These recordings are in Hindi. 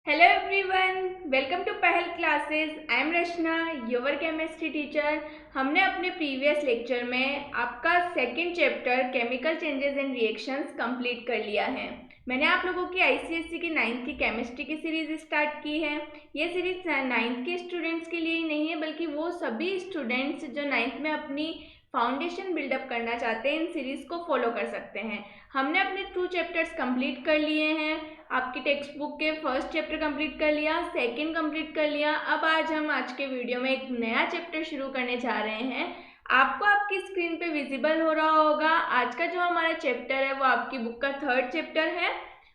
Hello everyone, welcome to Pahal classes. I am Rachna, your chemistry teacher. हमने अपने प्रीवियस लेक्चर में आपका second chapter chemical changes and reactions complete कर लिया है। मैंने आप लोगों की आईसीएसई की 9th की केमिस्ट्री की सीरीज स्टार्ट की है। ये सीरीज 9th के स्टूडेंट्स के लिए ही नहीं है, बल्कि वो सभी स्टूडेंट्स जो 9th में अपनी फाउंडेशन बिल्डअप करना चाहते हैं, इन सीरीज को फॉलो कर सकते हैं। हमने अपने 2 चैप्टर्स कंप्लीट कर लिए हैं। आपकी टेक्स्ट बुक के फर्स्ट चैप्टर कंप्लीट कर लिया, सेकंड कंप्लीट कर लिया। अब आज के वीडियो में एक नया चैप्टर शुरू करने जा रहे हैं। आपको आपकी स्क्रीन पे विजिबल हो रहा होगा। आज का जो हमारा चैप्टर है वो आपकी बुक का 3rd चैप्टर है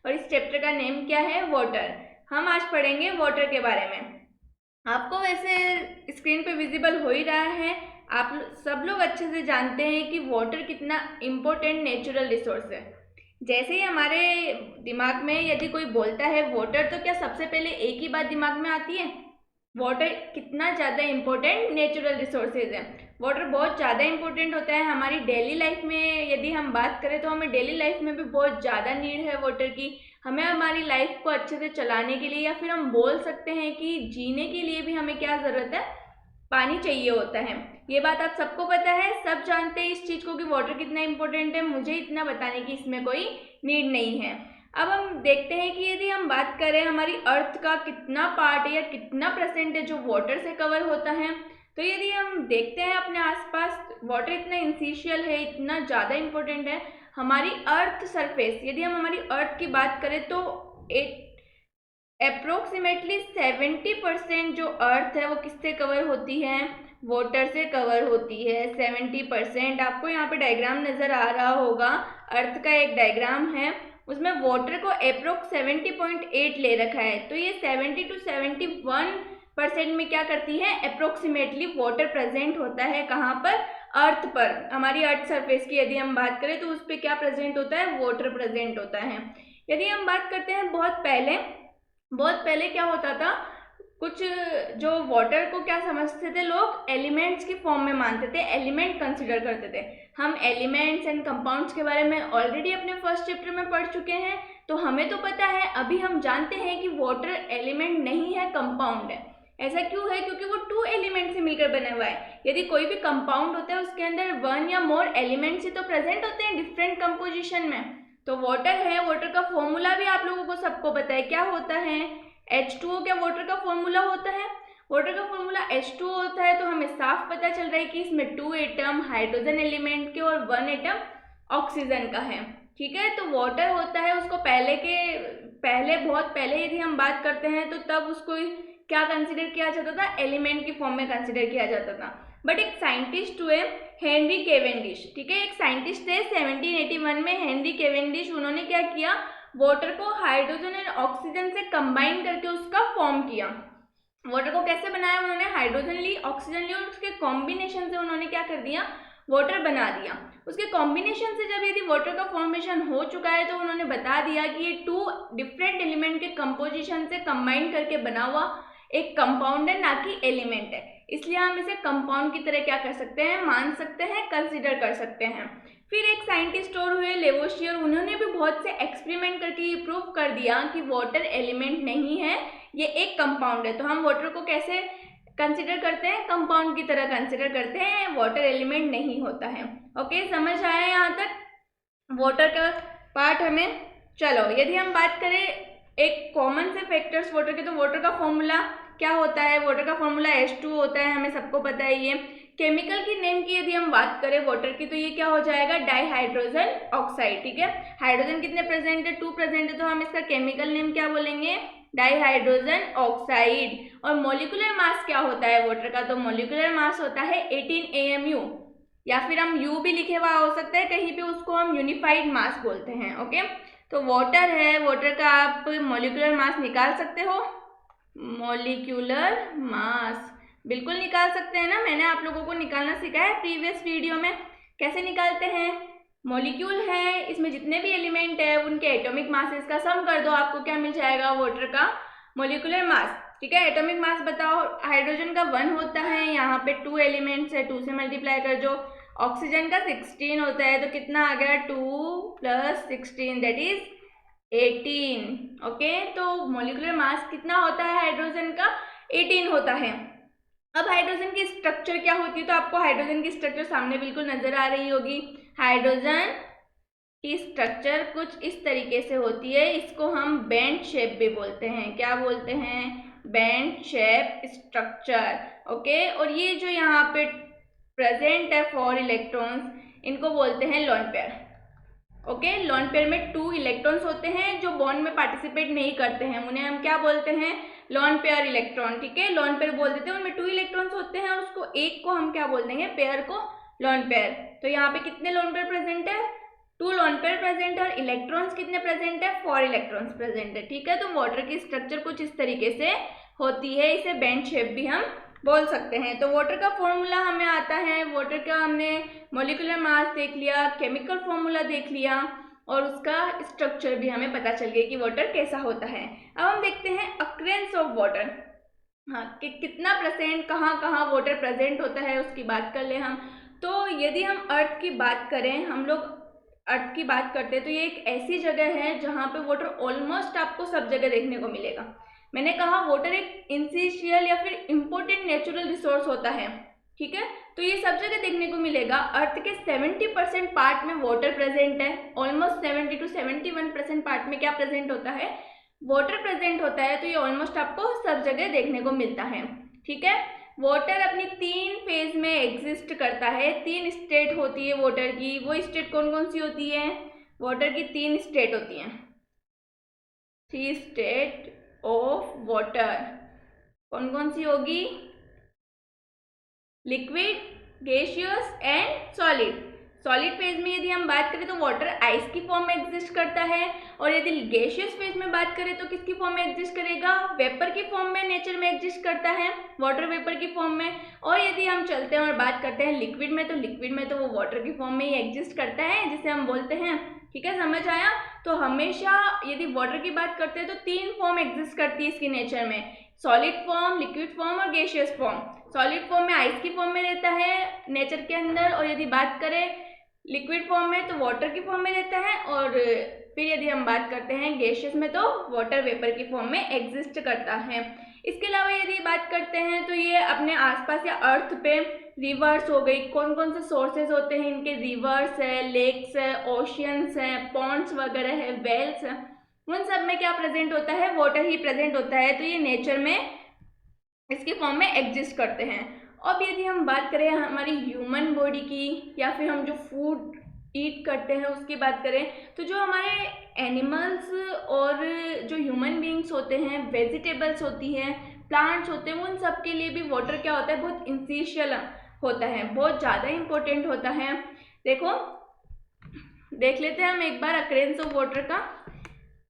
और इस चैप्टर का नेम क्या है? वाटर। हम आज पढ़ेंगे वाटर के बारे में। आपको वैसे स्क्रीन पे विजिबल हो ही रहा है। आप सब लोग अच्छे से जानते हैं कि वाटर कितना इम्पोर्टेंट नेचुरल रिसोर्स है। जैसे ही हमारे दिमाग में यदि कोई बोलता है वाटर, तो क्या सबसे पहले एक ही बात दिमाग में आती है? वाटर कितना ज़्यादा इम्पोर्टेंट नेचुरल रिसोर्सेज है। वाटर बहुत ज़्यादा इम्पोर्टेंट होता है हमारी डेली लाइफ में। यदि हम बात करें तो हमें डेली लाइफ में भी बहुत ज़्यादा नीड है वाटर की। हमें हमारी लाइफ को अच्छे से चलाने के लिए, या फिर हम बोल सकते हैं कि जीने के लिए भी हमें क्या ज़रूरत है? पानी चाहिए होता है। ये बात आप सबको पता है, सब जानते हैं इस चीज़ को कि वाटर कितना इम्पोर्टेंट है। मुझे इतना बताने की इसमें कोई नीड नहीं है। अब हम देखते हैं कि यदि हम बात करें हमारी अर्थ का कितना पार्ट या कितना परसेंटेज जो वाटर से कवर होता है, तो यदि हम देखते हैं अपने आसपास, वाटर इतना इंसिशियल है, इतना ज़्यादा इम्पोर्टेंट है। हमारी अर्थ सरफेस, यदि हम हमारी अर्थ की बात करें तो अप्रोक्सीमेटली 70% जो अर्थ है वो किससे कवर होती है? वाटर से कवर होती है। 70%। आपको यहाँ पे डायग्राम नज़र आ रहा होगा, अर्थ का एक डायग्राम है, उसमें वाटर को अप्रोक्स 70.8 ले रखा है। तो ये 70 to 71% में क्या करती है? अप्रोक्सीमेटली वाटर प्रेजेंट होता है। कहाँ पर? अर्थ पर। हमारी अर्थ सरफेस की यदि हम बात करें तो उस पर क्या प्रेजेंट होता है? वाटर प्रेजेंट होता है। यदि हम बात करते हैं बहुत पहले क्या होता था, कुछ जो वाटर को क्या समझते थे लोग? एलिमेंट्स की फॉर्म में मानते थे, एलिमेंट कंसिडर करते थे। हम एलिमेंट्स एंड कंपाउंड्स के बारे में ऑलरेडी अपने फर्स्ट चैप्टर में पढ़ चुके हैं, तो हमें तो पता है। अभी हम जानते हैं कि वाटर एलिमेंट नहीं है, कंपाउंड है। ऐसा क्यों है? क्योंकि वो 2 एलिमेंट से मिलकर बना हुआ है। यदि कोई भी कंपाउंड होता है उसके अंदर 1 या मोर एलिमेंट्स ही तो प्रेजेंट होते हैं डिफरेंट कंपोजिशन में। तो वाटर है, वाटर का फॉर्मूला भी आप लोगों को सबको पता है, क्या होता है? H2O। क्या वाटर का फॉर्मूला होता है? वाटर का फॉर्मूला H2O होता है। तो हमें साफ पता चल रहा है कि इसमें 2 एटम हाइड्रोजन एलिमेंट के और 1 एटम ऑक्सीजन का है। ठीक है, तो वाटर होता है, उसको बहुत पहले यदि हम बात करते हैं तो तब उसको क्या कंसिडर किया जाता था? एलिमेंट की फॉर्म में कंसिडर किया जाता था। बट एक साइंटिस्ट हुए हेनरी केवेंडिश, ठीक है, एक साइंटिस्ट थे 1781 में, हेनरी केवेंडिश। उन्होंने क्या किया? वाटर को हाइड्रोजन और ऑक्सीजन से कंबाइन करके उसका फॉर्म किया। वाटर को कैसे बनाया उन्होंने? हाइड्रोजन ली, ऑक्सीजन ली, और उसके कॉम्बिनेशन से उन्होंने क्या कर दिया? वाटर बना दिया। उसके कॉम्बिनेशन से जब यदि वाटर का फॉर्मेशन हो चुका है तो उन्होंने बता दिया कि ये 2 डिफरेंट एलिमेंट के कंपोजिशन से कंबाइन करके बना हुआ एक कंपाउंड है, ना कि एलिमेंट है। इसलिए हम इसे कंपाउंड की तरह क्या कर सकते हैं? मान सकते हैं, कंसिडर कर सकते हैं। फिर एक साइंटिस्ट और हुए लेवोशियर। उन्होंने भी बहुत से एक्सपेरिमेंट करके ये प्रूव कर दिया कि वाटर एलिमेंट नहीं है, ये एक कंपाउंड है। तो हम वाटर को कैसे कंसिडर करते हैं? कंपाउंड की तरह कंसिडर करते हैं, वाटर एलिमेंट नहीं होता है। ओके, समझ आया यहाँ तक वाटर का पार्ट हमें? चलो, यदि हम बात करें एक कॉमन से फैक्टर्स वाटर के, तो वाटर का फॉर्मूला क्या होता है? वाटर का फॉर्मूला H2 होता है, हमें सबको पता है ये। केमिकल की नेम की यदि हम बात करें वाटर की, तो ये क्या हो जाएगा? Dihydrogen oxide. ठीक है, हाइड्रोजन कितने प्रेजेंट है? 2 प्रेजेंट है, तो हम इसका केमिकल नेम क्या बोलेंगे? Dihydrogen oxide. और मोलिकुलर मास क्या होता है वाटर का? तो मोलिकुलर मास होता है 18 AMU, या फिर हम यू भी लिखे हुआ हो सकता है कहीं पे, उसको हम यूनिफाइड मास बोलते हैं। ओके, तो वाटर है, वाटर का आप मोलिकुलर मास निकाल सकते हो? मोलिकुलर मास बिल्कुल निकाल सकते हैं ना। मैंने आप लोगों को निकालना सिखाया है प्रीवियस वीडियो में। कैसे निकालते हैं? मॉलिक्यूल है, इसमें जितने भी एलिमेंट है उनके एटॉमिक मासेस का सम कर दो, आपको क्या मिल जाएगा? वाटर का मोलिकुलर मास। ठीक है, एटॉमिक मास बताओ। हाइड्रोजन का 1 होता है, यहाँ पे 2 एलिमेंट्स है, 2 से मल्टीप्लाई कर दो। ऑक्सीजन का 16 होता है, तो कितना आ गया? 2 + 16 दैट इज 18। ओके, तो मॉलिक्यूलर मास कितना होता है हाइड्रोजन का? 18 होता है। अब हाइड्रोजन की स्ट्रक्चर क्या होती है? तो आपको हाइड्रोजन की स्ट्रक्चर सामने बिल्कुल नजर आ रही होगी। हाइड्रोजन की स्ट्रक्चर कुछ इस तरीके से होती है, इसको हम बैंड शेप भी बोलते हैं। क्या बोलते हैं? Band shape structure. ओके, और ये जो यहाँ पे प्रेजेंट है 4 इलेक्ट्रॉन्स, इनको बोलते हैं lone pair. Okay, lone pair में 2 इलेक्ट्रॉन्स होते हैं जो बॉन्ड में पार्टिसिपेट नहीं करते हैं, उन्हें हम क्या बोलते हैं? Lone pair electron. ठीक है, लोन पेयर बोल देते हैं, उनमें 2 इलेक्ट्रॉन्स होते हैं और उसको एक को हम क्या बोल देंगे? पेयर को लोन पेयर। तो यहाँ पे कितने लोन पेयर प्रेजेंट है? 2 लोन पेयर प्रेजेंट है। और इलेक्ट्रॉन्स कितने प्रेजेंट है? 4 इलेक्ट्रॉन्स प्रेजेंट है। ठीक है, तो वाटर की स्ट्रक्चर कुछ इस तरीके से होती है, इसे बैंड शेप भी हम बोल सकते हैं। तो वाटर का फॉर्मूला हमें आता है, वाटर का हमने मॉलिक्यूलर मास देख लिया, केमिकल फॉर्मूला देख लिया और उसका स्ट्रक्चर भी हमें पता चल गया कि वाटर कैसा होता है। अब हम देखते हैं अक्रेंस ऑफ वाटर। हाँ, कि कितना परसेंट कहाँ कहाँ वाटर प्रेजेंट होता है उसकी बात कर ले हम। तो यदि हम अर्थ की बात करें, हम लोग अर्थ की बात करते हैं, तो ये एक ऐसी जगह है जहाँ पे वाटर ऑलमोस्ट आपको सब जगह देखने को मिलेगा। मैंने कहा वाटर एक इसेंशियल या फिर इम्पोर्टेंट नेचुरल रिसोर्स होता है। ठीक है, तो ये सब जगह देखने को मिलेगा। अर्थ के 70% पार्ट में वाटर प्रेजेंट है। ऑलमोस्ट 70 to 71% पार्ट में क्या प्रेजेंट होता है? वाटर प्रेजेंट होता है। तो ये ऑलमोस्ट आपको सब जगह देखने को मिलता है। ठीक है, वाटर अपनी 3 फेज में एग्जिस्ट करता है। 3 स्टेट होती है वाटर की। वो स्टेट कौन कौन सी होती है? वाटर की 3 स्टेट होती हैं। 3 स्टेट ऑफ वाटर कौन कौन सी होगी? Liquid, gaseous and solid. Solid phase में यदि हम बात करें तो वाटर आइस की फॉर्म में एग्जिस्ट करता है। और यदि गैसियस फेज में बात करें तो किसकी फॉर्म में एग्जिस्ट करेगा? वेपर की फॉर्म में नेचर में एग्जिस्ट करता है, वाटर वेपर की फॉर्म में। और यदि हम चलते हैं और बात करते हैं लिक्विड में, तो लिक्विड में तो वो वाटर की फॉर्म में ही एग्जिस्ट करता है, जिसे हम बोलते हैं। ठीक है, समझ आया? तो हमेशा यदि वाटर की बात करते हैं तो 3 फॉर्म एग्जिस्ट करती है इसकी नेचर में, सॉलिड फॉर्म, लिक्विड फॉर्म और गैसियस फॉर्म। सॉलिड फॉर्म में आइस की फॉर्म में रहता है नेचर के अंदर, और यदि बात करें लिक्विड फॉर्म में तो वाटर की फॉर्म में रहता है, और फिर यदि हम बात करते हैं गैसियस में तो वाटर वेपर की फॉर्म में एग्जिस्ट करता है। इसके अलावा यदि बात करते हैं तो ये अपने आसपास या अर्थ पे रिवर्स हो गई, कौन कौन से सोर्सेज होते हैं इनके? रिवर्स है, लेक्स है, ओशियंस है, पॉन्ड्स वगैरह है, वेल्स है, उन सब में क्या प्रेजेंट होता है? वाटर ही प्रेजेंट होता है। तो ये नेचर में इसके फॉर्म में एग्जिस्ट करते हैं। अब यदि हम बात करें हमारी ह्यूमन बॉडी की, या फिर हम जो फूड ईट करते हैं उसकी बात करें, तो जो हमारे एनिमल्स और जो ह्यूमन बींग्स होते हैं, वेजिटेबल्स होती हैं, प्लांट्स होते हैं, उन सब के लिए भी वाटर क्या होता है? बहुत इसेंशियल होता है, बहुत ज़्यादा इम्पोर्टेंट होता है। देखो, देख लेते हैं हम एक बार अक्रेंस ऑफ वाटर का।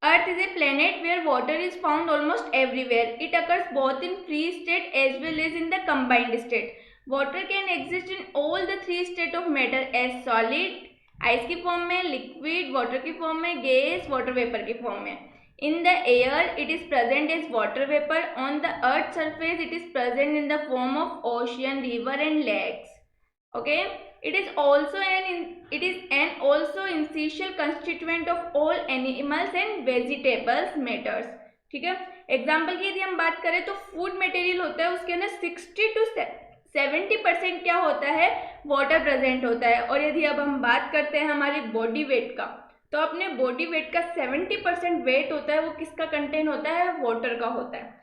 Earth is a planet where water is found almost everywhere. It occurs both in free state as well as in the combined state. Water can exist in all the 3 states of matter as solid, ice की फॉर्म में, liquid, water की फॉर्म में, gas, water vapor की फॉर्म में. In the air, it is present as water vapor. On the earth's surface, it is present in the form of ocean, river and lakes. Okay. It is an also essential constituent of all animals and vegetables matters. ठीक है, एग्जाम्पल की यदि हम बात करें तो फूड मटेरियल होता है, उसके अंदर 60 to 70% क्या होता है? वाटर प्रेजेंट होता है। और यदि अब हम बात करते हैं हमारी बॉडी वेट का, तो अपने बॉडी वेट का 70% वेट होता है, वो किसका कंटेंट होता है? वाटर का होता है।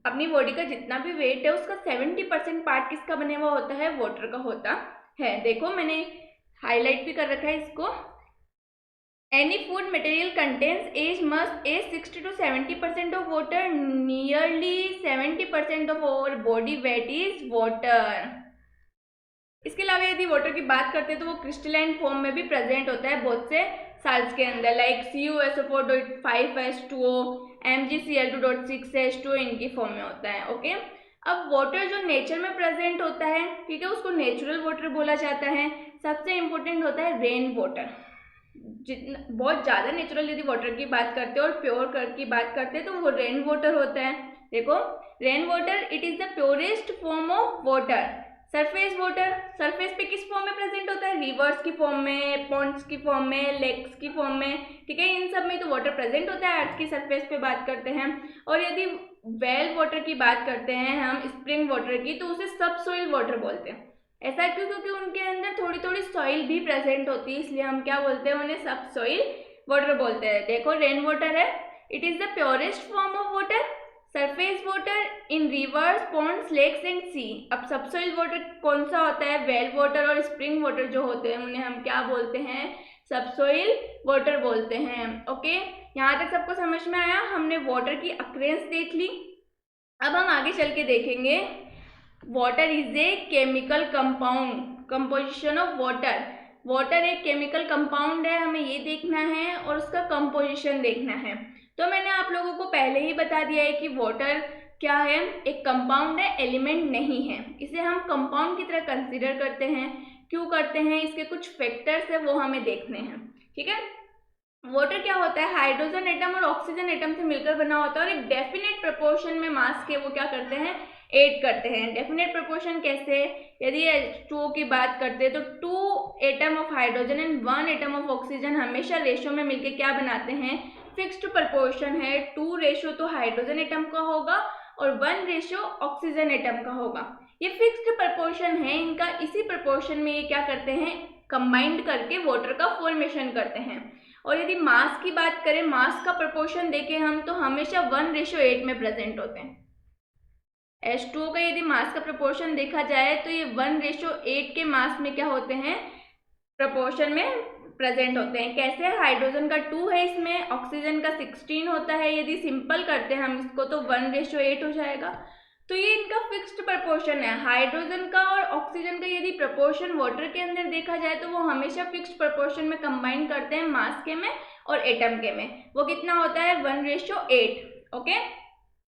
अपनी बॉडी का जितना भी वेट है उसका 70% पार्ट किसका बने हुआ होता है? वाटर का होता है। देखो, मैंने हाईलाइट भी कर रखा है इसको। Any food material contains as must as 60 to 70% of water, nearly 70% of our body weight is water. इसके अलावा यदि वाटर की बात करते हैं तो वो क्रिस्टलाइन फॉर्म में भी प्रेजेंट होता है बहुत से साल्ट्स के अंदर, लाइक CuSO4.5H2O, MgCl2.6H2O, इनकी फॉर्म में होता है। ओके, अब वाटर जो नेचर में प्रेजेंट होता है, ठीक है, उसको नेचुरल वाटर बोला जाता है। सबसे इम्पोर्टेंट होता है रेन वाटर। जितना बहुत ज़्यादा नेचुरल यदि वाटर की बात करते हैं और प्योर की बात करते हैं तो वो रेन वाटर होता है। देखो, rain water it is the purest form of water. Surface water surface पे किस फॉर्म में प्रेजेंट होता है, रिवर्स की फॉर्म में, पॉन्ड्स की फॉर्म में, लेक्स की फॉर्म में, ठीक है, इन सब में तो वाटर प्रेजेंट होता है। अर्थ की सरफेस पे बात करते हैं। और यदि वेल वाटर की बात करते हैं हम, स्प्रिंग वाटर की, तो उसे सब सोइल वाटर बोलते हैं। ऐसा क्यों? क्योंकि उनके अंदर थोड़ी थोड़ी सॉइल भी प्रेजेंट होती है, इसलिए हम क्या बोलते हैं, उन्हें सब सोइल वाटर बोलते हैं। देखो रेन वाटर है, it is the purest form of water. Surface water in rivers, ponds, lakes and sea. अब सबसॉइल वाटर कौन सा होता है, वेल वाटर और स्प्रिंग वाटर जो होते हैं उन्हें हम क्या बोलते हैं, सबसॉइल वाटर बोलते हैं। ओके, यहाँ तक सबको समझ में आया? हमने वाटर की अक्रेंस देख ली। अब हम आगे चल के देखेंगे water is a chemical compound, composition of water. Water एक केमिकल कंपाउंड है, हमें ये देखना है और उसका कंपोजिशन देखना है। तो मैंने आप लोगों को पहले ही बता दिया है कि वाटर क्या है, एक कंपाउंड है, एलिमेंट नहीं है। इसे हम कंपाउंड की तरह कंसीडर करते हैं। क्यों करते हैं, इसके कुछ फैक्टर्स है वो हमें देखने हैं, ठीक है। वाटर क्या होता है, हाइड्रोजन एटम और ऑक्सीजन एटम से मिलकर बना होता है और एक डेफिनेट प्रोपोर्शन में मास के वो क्या करते हैं, ऐड करते हैं। डेफिनेट प्रोपोर्शन कैसे, यदि H2O की बात करते हैं तो 2 atom of hydrogen and 1 atom of oxygen हमेशा रेशो में मिलकर क्या बनाते हैं, फिक्स्ड प्रोपोर्शन है। 2 रेशो तो हाइड्रोजन एटम का होगा और 1 रेशो ऑक्सीजन एटम का होगा। ये फिक्स्ड प्रोपोर्शन है इनका, इसी प्रोपोर्शन में ये क्या करते हैं, कंबाइंड करके वाटर का फॉर्मेशन करते हैं। और यदि मास की बात करें, मास का प्रोपोर्शन देखें हम तो हमेशा 1:8 में प्रेजेंट होते हैं। H2O का यदि मास का प्रोपोर्शन देखा जाए तो ये 1:8 के मास में क्या होते हैं, प्रोपोर्शन में प्रेजेंट होते हैं। कैसे, हाइड्रोजन का 2 है इसमें, ऑक्सीजन का 16 होता है। यदि सिंपल करते हैं हम इसको तो 1:8 हो जाएगा। तो ये इनका फिक्स्ड प्रोपोर्शन है। हाइड्रोजन का और ऑक्सीजन का यदि प्रोपोर्शन वाटर के अंदर देखा जाए तो वो हमेशा फिक्स्ड प्रोपोर्शन में कंबाइन करते हैं, मास के में और एटम के में। वो कितना होता है, 1:8। ओके,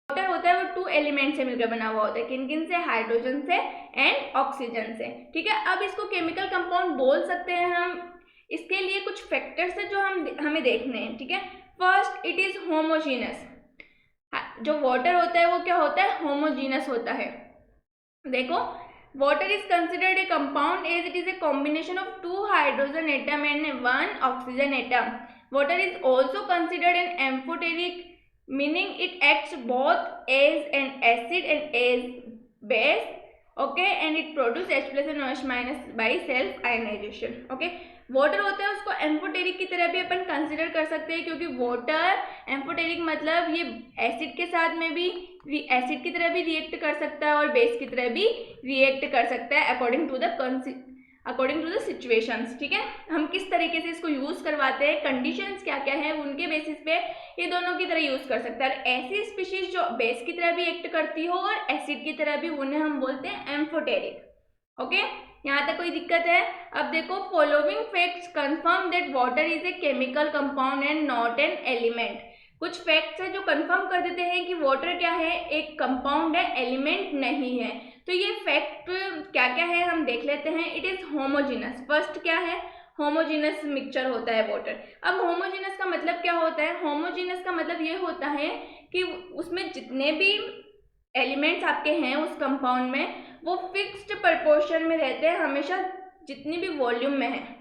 वाटर होता है वो 2 एलिमेंट से मिलकर बना हुआ होता है। किन किन से, हाइड्रोजन से एंड ऑक्सीजन से, ठीक है। अब इसको केमिकल कंपाउंड बोल सकते हैं हम, इसके लिए कुछ फैक्टर्स है जो हमें देखने हैं, ठीक है। First, it is homogeneous. जो वाटर होता है वो क्या होता है, होमोजीनस होता है। देखो, water is considered a compound as it is a combination of 2 hydrogen atom and 1 oxygen atom. Water is also considered an amphoteric, meaning it acts both as an acid and as base, okay, and it produces H+ and OH- by self ionization, okay। Water होता है उसको एम्फोटेरिक की तरह भी अपन कंसिडर कर सकते हैं, क्योंकि वाटर एम्फोटेरिक मतलब ये एसिड के साथ में भी एसिड की तरह भी रिएक्ट कर सकता है और बेस की तरह भी रिएक्ट कर सकता है अकॉर्डिंग टू द सिचुएशंस, ठीक है। हम किस तरीके से इसको यूज करवाते हैं, कंडीशंस क्या क्या है, उनके बेसिस पे ये दोनों की तरह यूज कर सकता है। ऐसी स्पीशीज जो बेस की तरह भी एक्ट करती हो और एसिड की तरह भी, उन्हें हम बोलते हैं एम्फोटेरिक। ओके, यहाँ तक कोई दिक्कत है? अब देखो, following facts confirm that water is a chemical compound and not an element. कुछ फैक्ट्स है जो कंफर्म कर देते हैं कि वाटर क्या है, एक कंपाउंड है, एलिमेंट नहीं है। तो ये फैक्ट क्या क्या है हम देख लेते हैं। It is homogeneous. फर्स्ट क्या है, होमोजीनस मिक्सचर होता है वाटर। अब होमोजीनस का मतलब क्या होता है, होमोजीनस का मतलब ये होता है कि उसमें जितने भी एलिमेंट्स आपके हैं उस कंपाउंड में वो फिक्स्ड प्रोपोर्शन में रहते हैं हमेशा। जितनी भी वॉल्यूम में है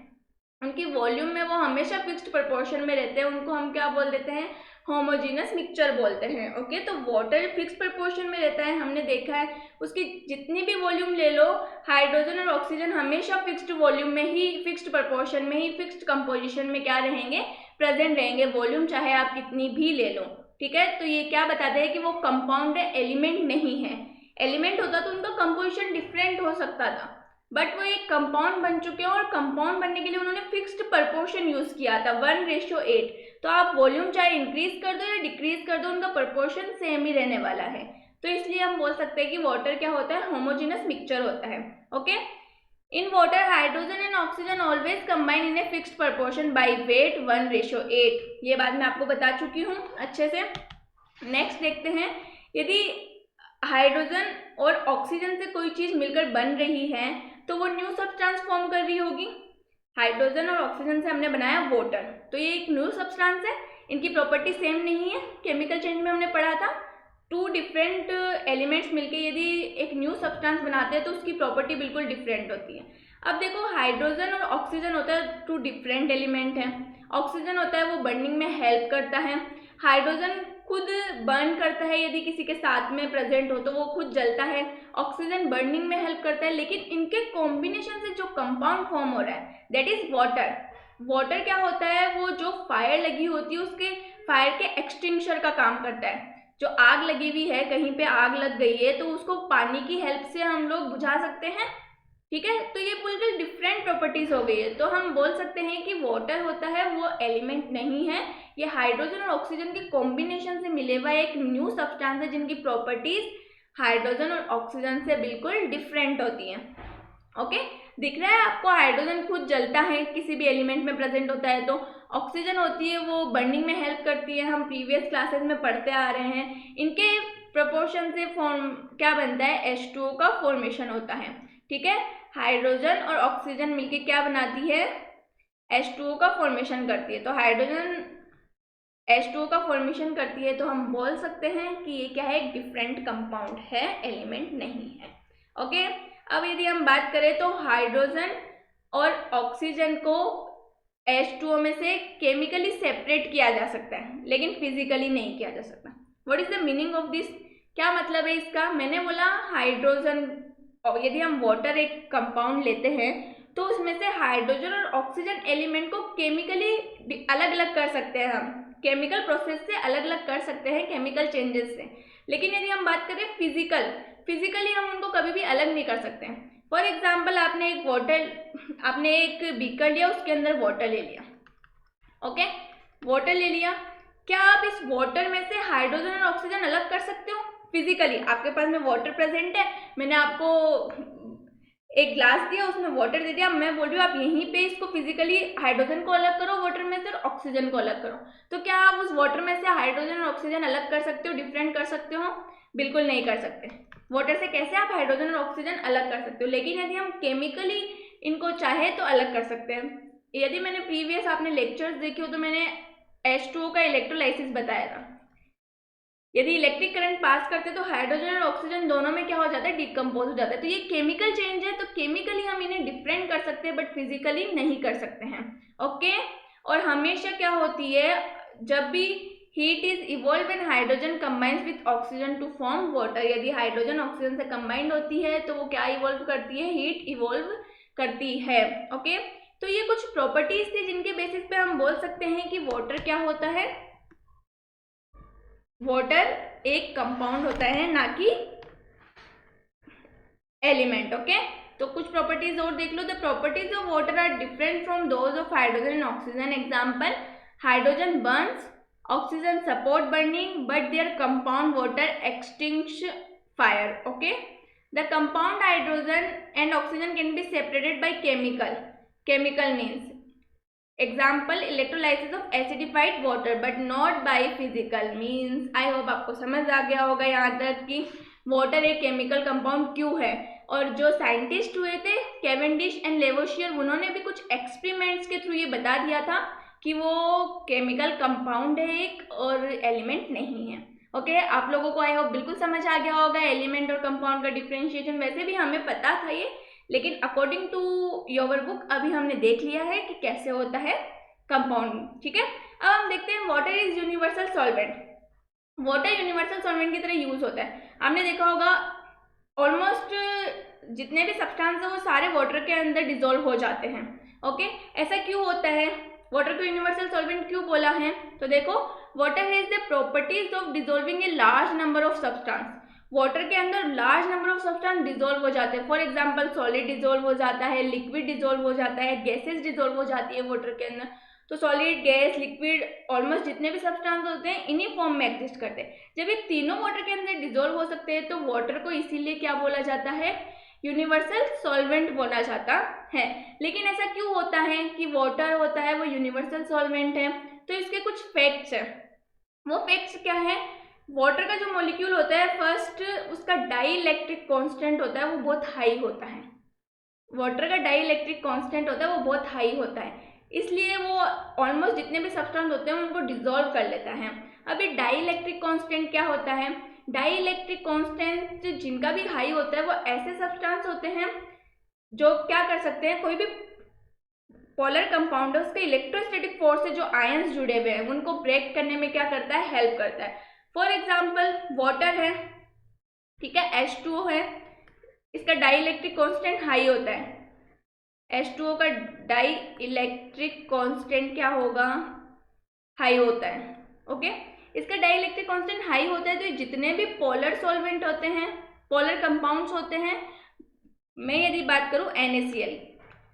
उनकी वॉल्यूम में वो हमेशा फिक्स्ड प्रोपोर्शन में रहते हैं, उनको हम क्या बोल देते हैं, होमोजीनस मिक्सचर बोलते हैं। ओके, तो वाटर फिक्स्ड प्रोपोर्शन में रहता है, हमने देखा है। उसकी जितनी भी वॉल्यूम ले लो, हाइड्रोजन और ऑक्सीजन हमेशा फिक्स्ड वॉल्यूम में ही, फिक्स्ड प्रोपोर्शन में ही, फिक्स्ड कंपोजिशन में क्या रहेंगे, प्रेजेंट रहेंगे, वॉल्यूम चाहे आप कितनी भी ले लो, ठीक है। तो ये क्या बताते हैं कि वो कंपाउंड है, एलिमेंट नहीं है। एलिमेंट होता तो उनका कंपोजिशन डिफरेंट हो सकता था, बट वो एक कंपाउंड बन चुके हैं और कंपाउंड बनने के लिए उन्होंने फिक्स्ड प्रोपोर्शन यूज किया था, 1:8। तो आप वॉल्यूम चाहे इंक्रीज कर दो या डिक्रीज कर दो, उनका प्रोपोर्शन सेम ही रहने वाला है। तो इसलिए हम बोल सकते हैं कि वाटर क्या होता है, होमोजेनस मिक्सचर होता है। Okay, in water hydrogen and oxygen always combine in a fixed proportion by weight 1:8। ये बात मैं आपको बता चुकी हूँ अच्छे से। नेक्स्ट देखते हैं, यदि हाइड्रोजन और ऑक्सीजन से कोई चीज मिलकर बन रही है तो वो न्यू सब्सटेंस फॉर्म कर रही होगी। हाइड्रोजन और ऑक्सीजन से हमने बनाया वाटर, तो ये एक न्यू सब्सटेंस है। इनकी प्रॉपर्टी सेम नहीं है, केमिकल चेंज में हमने पढ़ा था। 2 डिफरेंट एलिमेंट्स मिलके यदि एक न्यू सब्सटेंस बनाते हैं तो उसकी प्रॉपर्टी बिल्कुल डिफरेंट होती है। अब देखो, हाइड्रोजन और ऑक्सीजन होता है टू डिफरेंट एलिमेंट हैं। ऑक्सीजन होता है वो बर्निंग में हेल्प करता है, हाइड्रोजन खुद बर्न करता है, यदि किसी के साथ में प्रेजेंट हो तो वो खुद जलता है। ऑक्सीजन बर्निंग में हेल्प करता है, लेकिन इनके कॉम्बिनेशन से जो कंपाउंड फॉर्म हो रहा है दैट इज वाटर। वाटर क्या होता है, वो जो फायर लगी होती है उसके फायर के एक्सटिंक्शर का काम करता है। जो आग लगी हुई है, कहीं पे आग लग गई है तो उसको पानी की हेल्प से हम लोग बुझा सकते हैं, ठीक है। तो ये बिल्कुल डिफरेंट प्रॉपर्टीज हो गई है। तो हम बोल सकते हैं कि वाटर होता है वो एलिमेंट नहीं है, ये हाइड्रोजन और ऑक्सीजन के कॉम्बिनेशन से मिले हुआ एक न्यू सब्सटेंस है जिनकी प्रॉपर्टीज हाइड्रोजन और ऑक्सीजन से बिल्कुल डिफरेंट होती हैं। ओके, दिख रहा है आपको, हाइड्रोजन खुद जलता है, किसी भी एलिमेंट में प्रेजेंट होता है। तो ऑक्सीजन होती है वो बर्निंग में हेल्प करती है, हम प्रीवियस क्लासेस में पढ़ते आ रहे हैं। इनके प्रोपोर्शन से फॉर्म क्या बनता है, H2O का फॉर्मेशन होता है, ठीक है। हाइड्रोजन और ऑक्सीजन मिलके क्या बनाती है, H2O का फॉर्मेशन करती है। तो हाइड्रोजन H2O का फॉर्मेशन करती है, तो हम बोल सकते हैं कि ये क्या है, एक डिफरेंट कंपाउंड है, एलिमेंट नहीं है। ओके, अब यदि हम बात करें तो हाइड्रोजन और ऑक्सीजन को H2O में से केमिकली सेपरेट किया जा सकता है, लेकिन फिजिकली नहीं किया जा सकता। What is the meaning of this, क्या मतलब है इसका। मैंने बोला हाइड्रोजन, यदि हम वाटर एक कंपाउंड लेते हैं तो उसमें से हाइड्रोजन और ऑक्सीजन एलिमेंट को केमिकली अलग अलग कर सकते हैं, हम केमिकल प्रोसेस से अलग अलग कर सकते हैं, केमिकल चेंजेस से। लेकिन यदि हम बात करें फिजिकली हम उनको कभी भी अलग नहीं कर सकते हैं। फॉर एग्जाम्पल, आपने एक बीकर लिया, उसके अंदर वाटर ले लिया, ओके, वाटर ले लिया, क्या आप इस वाटर में से हाइड्रोजन और ऑक्सीजन अलग कर सकते हो फिजिकली। आपके पास में वाटर प्रेजेंट है, मैंने आपको एक ग्लास दिया, उसमें वाटर दे दिया, मैं बोल रही हूँ आप यहीं पे इसको फिजिकली हाइड्रोजन को अलग करो वाटर में से और ऑक्सीजन को अलग करो। तो क्या आप उस वाटर में से हाइड्रोजन और ऑक्सीजन अलग कर सकते हो, डिफरेंट कर सकते हो? बिल्कुल नहीं कर सकते। वाटर से कैसे आप हाइड्रोजन और ऑक्सीजन अलग कर सकते हो, लेकिन यदि हम केमिकली इनको चाहे तो अलग कर सकते हैं। यदि मैंने प्रीवियस आपने लेक्चर्स देखे हो तो मैंने H2O का इलेक्ट्रोलाइसिस बताया था। यदि इलेक्ट्रिक करंट पास करते तो हाइड्रोजन और ऑक्सीजन दोनों में क्या हो जाता है, डिकम्पोज हो जाता है। तो ये केमिकल चेंज है, तो केमिकली हम इन्हें डिफरेंट कर सकते हैं बट फिजिकली नहीं कर सकते हैं। ओके, और हमेशा क्या होती है, जब भी heat is evolve when hydrogen combines with oxygen to form water, यदि हाइड्रोजन ऑक्सीजन से कंबाइंड होती है तो वो क्या इवॉल्व करती है, हीट इवॉल्व करती है। ओके, तो ये कुछ प्रॉपर्टीज थी जिनके बेसिस पे हम बोल सकते हैं कि वाटर क्या होता है, वाटर एक कंपाउंड होता है ना कि एलिमेंट। ओके, तो कुछ प्रॉपर्टीज और देख लो। The properties of water are different from those of hydrogen and oxygen. Example, hydrogen burns, oxygen support burning but their compound water extinguish fire. Okay, the compound hydrogen and oxygen can be separated by chemical means example electrolysis of acidified water but not by physical means. I hope आपको समझ आ गया होगा यहाँ तक कि वाटर एक केमिकल कंपाउंड क्यों है। और जो साइंटिस्ट हुए थे कैवेंडिश एंड लेवोशियर, उन्होंने भी कुछ एक्सपेरिमेंट्स के थ्रू ये बता दिया था कि वो केमिकल कंपाउंड है एक और एलिमेंट नहीं है। ओके, आप लोगों को आई होप बिल्कुल समझ आ गया होगा एलिमेंट और कंपाउंड का डिफरेंशिएशन। वैसे भी हमें पता था ये, लेकिन अकॉर्डिंग टू योर बुक अभी हमने देख लिया है कि कैसे होता है कंपाउंड। ठीक है, अब हम देखते हैं water is universal solvent. Water universal solvent की तरह यूज होता है। आपने देखा होगा ऑलमोस्ट जितने भी सब्सटेंस है वो सारे वाटर के अंदर डिसॉल्व हो जाते हैं। ओके, ऐसा क्यों होता है, वाटर को यूनिवर्सल सॉल्वेंट क्यों बोला है? तो देखो, water has the properties of dissolving a large number of substance. Water के अंदर large number of substance dissolve हो जाते हैं। फॉर एग्जांपल, सॉलिड डिसॉल्व हो जाता है, लिक्विड डिसॉल्व हो जाता है, गैसेस डिसॉल्व हो जाती है वाटर के अंदर। तो सॉलिड, गैस, लिक्विड, ऑलमोस्ट जितने भी सब्सटेंस होते हैं इन्हीं फॉर्म में एग्जिस्ट करते हैं। जब ये तीनों वाटर के अंदर डिसॉल्व हो सकते हैं तो वाटर को इसीलिए क्या बोला जाता है, यूनिवर्सल सॉल्वेंट बोला जाता है। लेकिन ऐसा क्यों होता है कि वाटर होता है वो यूनिवर्सल सॉल्वेंट है? तो इसके कुछ फैक्ट्स हैं। वो फैक्ट्स क्या है, वाटर का जो मॉलिक्यूल होता है फर्स्ट उसका डाइइलेक्ट्रिक कांस्टेंट होता है वो बहुत हाई होता है। वाटर का डाइइलेक्ट्रिक कांस्टेंट होता है वो बहुत हाई होता है, इसलिए वो ऑलमोस्ट जितने भी सब्सटेंस होते हैं उनको डिसॉल्व कर लेता है। अब ये डाइइलेक्ट्रिक कांस्टेंट क्या होता है, डाई इलेक्ट्रिक कांस्टेंट जिनका भी हाई होता है वो ऐसे सब्सटेंस होते हैं जो क्या कर सकते हैं, कोई भी पोलर कंपाउंड है उसके इलेक्ट्रोस्टैटिक फोर्स से जो आयंस जुड़े हुए हैं उनको ब्रेक करने में क्या करता है, हेल्प करता है। फॉर एग्जाम्पल वाटर है, ठीक है, H2O है, इसका डाई इलेक्ट्रिक कांस्टेंट हाई होता है। H2O का डाई इलेक्ट्रिक कांस्टेंट क्या होगा, हाई होता है। ओके, इसका डाई इलेक्ट्रिक कांस्टेंट हाई होता है तो जितने भी पोलर सॉल्वेंट होते हैं, पोलर कंपाउंड्स होते हैं, मैं यदि बात करूं NaCl,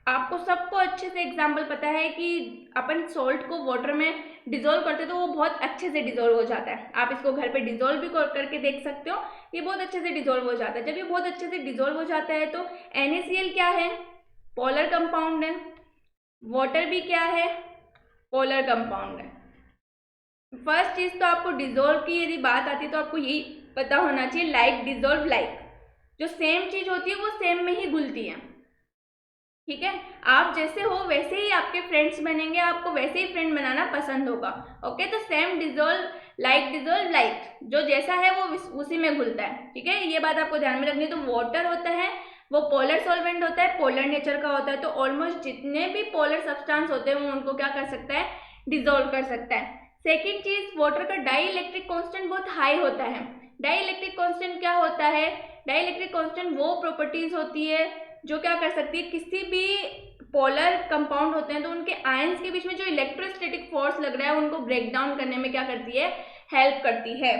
आपको सबको अच्छे से एग्जाम्पल पता है कि अपन सॉल्ट को वाटर में डिजोल्व करते तो वो बहुत अच्छे से डिजोल्व हो जाता है। आप इसको घर पे डिजोल्व भी करके देख सकते हो, ये बहुत अच्छे से डिजोल्व हो जाता है। जब ये बहुत अच्छे से डिजोल्व हो जाता है तो NaCl क्या है, पोलर कंपाउंड है, वाटर भी क्या है, पोलर कंपाउंड है। फर्स्ट चीज तो आपको डिजोल्व की यदि बात आती है तो आपको यही पता होना चाहिए, लाइक डिजोल्व लाइक, जो सेम चीज होती है वो सेम में ही घुलती है, ठीक है। आप जैसे हो वैसे ही आपके फ्रेंड्स बनेंगे, आपको वैसे ही फ्रेंड बनाना पसंद होगा। ओके, तो सेम डिजोल्व लाइक, जो जैसा है वो उसी में घुलता है, ठीक है, ये बात आपको ध्यान में रखनी है। तो वाटर होता है वो पोलर सॉल्वेंट होता है, पोलर नेचर का होता है, तो ऑलमोस्ट जितने भी पोलर सब्सटेंस होते हैं वो उनको क्या कर सकता है, डिजोल्व कर सकता है। सेकेंड चीज, वाटर का डाई इलेक्ट्रिक कॉन्स्टेंट बहुत हाई होता है। डाई इलेक्ट्रिक कॉन्स्टेंट क्या होता है, डाई इलेक्ट्रिक कॉन्स्टेंट वो प्रॉपर्टीज होती है जो क्या कर सकती है, किसी भी पोलर कंपाउंड होते हैं तो उनके आयंस के बीच में जो इलेक्ट्रोस्टैटिक फोर्स लग रहा है उनको ब्रेक डाउन करने में क्या करती है, हेल्प करती है।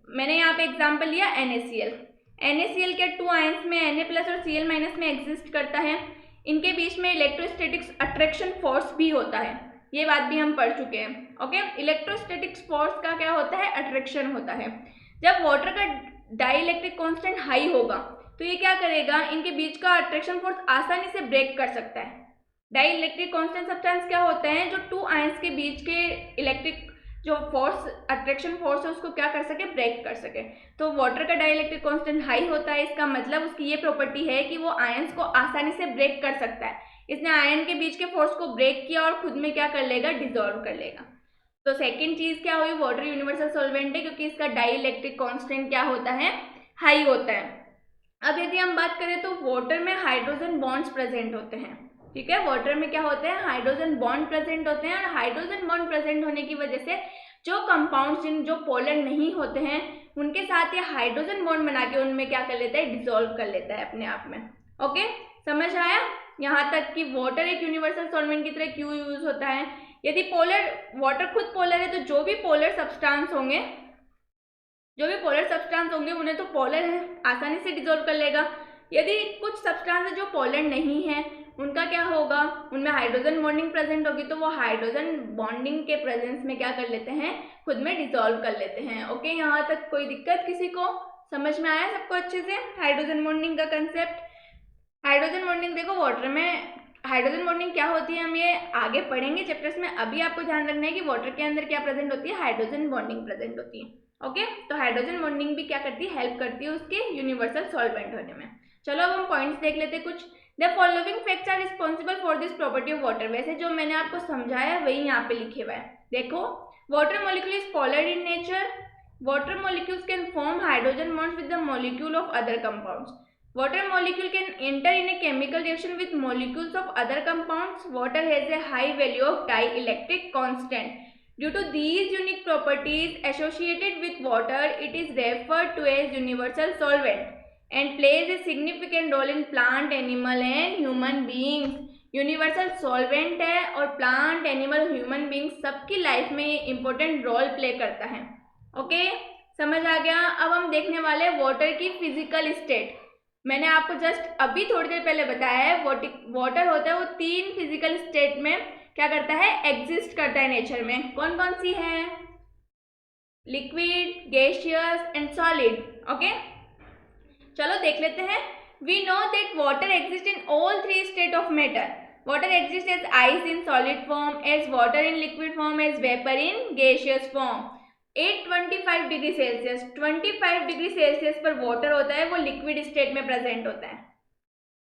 मैंने यहाँ पे एग्जांपल लिया NaCl के 2 आयंस में Na+ और Cl- में एग्जिस्ट करता है, इनके बीच में इलेक्ट्रोस्टैटिक अट्रैक्शन फोर्स भी होता है, ये बात भी हम पढ़ चुके हैं। ओके, इलेक्ट्रोस्टैटिक फोर्स का क्या होता है, अट्रैक्शन होता है। जब वाटर का डाई इलेक्ट्रिक कॉन्स्टेंट हाई होगा तो ये क्या करेगा, इनके बीच का अट्रैक्शन फोर्स आसानी से ब्रेक कर सकता है। डाई इलेक्ट्रिक कॉन्स्टेंट सब्सटेंस क्या होते हैं, जो 2 आयंस के बीच के इलेक्ट्रिक जो फोर्स, अट्रैक्शन फोर्स है उसको क्या कर सके, ब्रेक कर सके। तो वाटर का डाई इलेक्ट्रिक कॉन्स्टेंट हाई होता है, इसका मतलब उसकी ये प्रॉपर्टी है कि वो आयंस को आसानी से ब्रेक कर सकता है। इसने आयन के बीच के फोर्स को ब्रेक किया और खुद में क्या कर लेगा, डिसॉल्व कर लेगा। तो सेकेंड चीज क्या हुई, वाटर यूनिवर्सल सॉल्वेंट है क्योंकि इसका डाई इलेक्ट्रिक कॉन्स्टेंट क्या होता है, हाई होता है। अब यदि हम बात करें तो वाटर में हाइड्रोजन बॉन्ड्स प्रेजेंट होते हैं, ठीक है, वाटर में क्या होते हैं, हाइड्रोजन बॉन्ड प्रेजेंट होते हैं, और हाइड्रोजन बॉन्ड प्रेजेंट होने की वजह से जो कंपाउंड्स जो पोलर नहीं होते हैं उनके साथ ये हाइड्रोजन बॉन्ड बना के उनमें क्या कर लेता है, डिसॉल्व कर लेता है अपने आप में। ओके, समझ आया यहाँ तक कि वाटर एक यूनिवर्सल सॉल्वेंट की तरह क्यों यूज होता है। यदि पोलर, वाटर खुद पोलर है तो जो भी पोलर सब्सटेंस होंगे उन्हें तो पोलर है, आसानी से डिसॉल्व कर लेगा। यदि कुछ सब्सटेंस जो पोलर नहीं है उनका क्या होगा, उनमें हाइड्रोजन बॉन्डिंग प्रेजेंट होगी तो वो हाइड्रोजन बॉन्डिंग के प्रेजेंस में क्या कर लेते हैं, खुद में डिसॉल्व कर लेते हैं। ओके, यहाँ तक कोई दिक्कत किसी को, समझ में आया सबको अच्छे से हाइड्रोजन बॉन्डिंग का कंसेप्ट। हाइड्रोजन बॉन्डिंग देखो, वाटर में हाइड्रोजन बॉन्डिंग क्या होती है हम ये आगे पढ़ेंगे चैप्टर्स में। अभी आपको ध्यान रखना है कि वाटर के अंदर क्या प्रेजेंट होती है, हाइड्रोजन बॉन्डिंग प्रेजेंट होती है। ओके, तो हाइड्रोजन बॉन्डिंग भी क्या करती है, हेल्प करती है उसके यूनिवर्सल सॉल्वेंट होने में। चलो अब हम पॉइंट्स देख लेते कुछ। The following facts are responsible for this property of water. वैसे जो मैंने आपको समझाया वही यहाँ पे लिखे हुआ है, देखो, water molecule is polar in nature, water molecules can form hydrogen bonds with the molecule of other compounds, water molecule can enter in a chemical reaction with molecules of other compounds, water has a high value of dielectric constant. Due to these unique properties associated with water, it is referred to as universal solvent and plays a significant role in plant, animal and human beings. Universal solvent है और प्लांट, एनिमल, ह्यूमन बींग्स सबकी लाइफ में ये इंपॉर्टेंट रोल प्ले करता है। ओके, समझ आ गया। अब हम देखने वाले वाटर की फिजिकल स्टेट। मैंने आपको जस्ट अभी थोड़ी देर पहले बताया है वाटर होता है वो 3 फिजिकल स्टेट में क्या करता है, एग्जिस्ट करता है नेचर में। कौन कौन सी है, liquid, gaseous and solid. Okay, चलो देख लेते हैं। We know that water exist in all 3 state of matter. Water exist as ice in solid form, as water in liquid form, as vapour in gaseous form. 825 degree Celsius, 25 degree Celsius पर वाटर होता है वो लिक्विड स्टेट में प्रेजेंट होता है।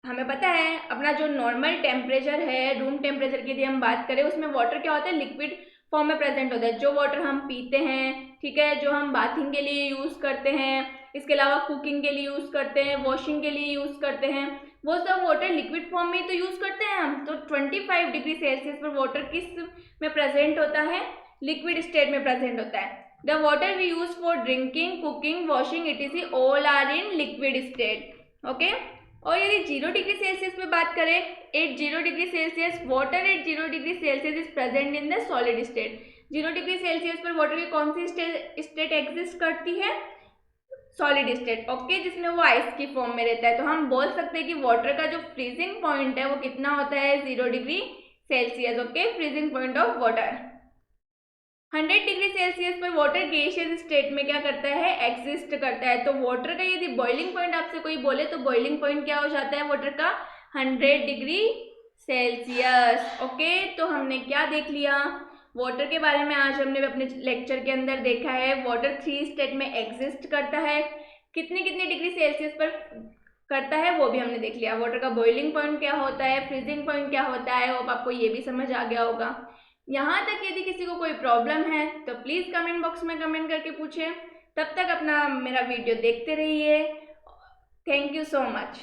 हमें पता है अपना जो नॉर्मल टेम्परेचर है, रूम टेम्परेचर की यदि हम बात करें उसमें वाटर क्या होता है, लिक्विड फॉर्म में प्रेजेंट होता है। जो वाटर हम पीते हैं, ठीक है, जो हम बाथिंग के लिए यूज़ करते हैं, इसके अलावा कुकिंग के लिए यूज़ करते हैं, वॉशिंग के लिए यूज़ करते हैं, वो सब वाटर लिक्विड फॉर्म में तो यूज़ करते हैं हम। तो 25 डिग्री सेल्सियस पर वाटर किस में प्रेजेंट होता है? लिक्विड स्टेट में प्रेजेंट होता है। The water we use for drinking, cooking, washing etc all are in liquid state. Okay, और यदि 0 डिग्री सेल्सियस पे बात करें, at 0 degree Celsius water at 0 degree Celsius is present in the solid state. 0 degree Celsius पर वाटर की कौन सी स्टेट एग्जिस्ट करती है? Solid state. ओके, जिसमें वो आइस की फॉर्म में रहता है। तो हम बोल सकते हैं कि वाटर का जो फ्रीजिंग पॉइंट है वो कितना होता है? 0 degree Celsius. Okay, freezing point of water. 100 degree Celsius पर वाटर गैसियस स्टेट में क्या करता है? एग्जिस्ट करता है। तो वाटर का यदि बॉइलिंग पॉइंट आपसे कोई बोले तो बॉइलिंग पॉइंट क्या हो जाता है वाटर का? 100 डिग्री सेल्सियस। ओके, तो हमने क्या देख लिया? वाटर के बारे में आज हमने अपने लेक्चर के अंदर देखा है। वाटर 3 स्टेट में एग्जिस्ट करता है। कितने कितने डिग्री सेल्सियस पर करता है वो भी हमने देख लिया। वाटर का बॉइलिंग पॉइंट क्या होता है, फ्रीजिंग पॉइंट क्या होता है, अब आपको ये भी समझ आ गया होगा। यहाँ तक यदि किसी को कोई प्रॉब्लम है तो प्लीज़ कमेंट बॉक्स में कमेंट करके पूछें। तब तक अपना मेरा वीडियो देखते रहिए। Thank you so much.